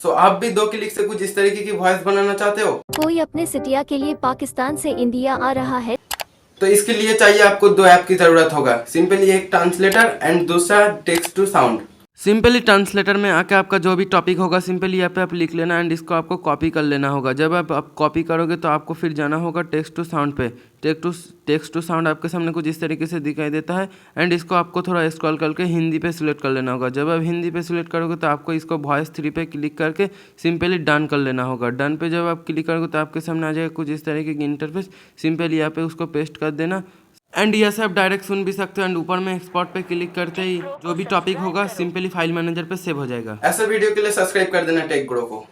तो आप भी 2 क्लिक से कुछ इस तरीके की वॉइस बनाना चाहते हो? कोई अपने सिटिया के लिए पाकिस्तान से इंडिया आ रहा है। तो इसके लिए चाहिए आपको 2 ऐप की जरूरत होगा। सिंपली एक ट्रांसलेटर एंड दूसरा text to sound. Simply translator में आके आपका जो भी टॉपिक होगा सिंपली यहाँ पे आप लिख लेना एंड इसको आपको कॉपी कर लेना होगा। जब आप कॉपी करोगे तो आपको फिर जाना होगा टेक्स्ट टू साउंड पे। टेक्स्ट टू साउंड आपके सामने कुछ इस तरीके से दिखाई देता है एंड इसको आपको थोड़ा स्क्रॉल करके हिंदी पे सिलेक्ट कर लेना होगा। जब आप हिंदी पे सिलेक्ट करोगे तो आपको इसको वॉइस 3 पे क्लिक करके सिंपली डन कर लेना होगा। डन पे जब आप क्लिक करोगे तो आपके सामने आ जाएगा कुछ इस तरीके की इंटरफेस। सिंपली यहाँ पे उसको पेस्ट कर देना एंड यह से आप डायरेक्ट सुन भी सकते हो एंड ऊपर में एक्सपोर्ट पे क्लिक करते ही जो भी टॉपिक होगा सिंपली फाइल मैनेजर पे सेव हो जाएगा। ऐसे वीडियो के लिए सब्सक्राइब कर देना टेक गुरु को।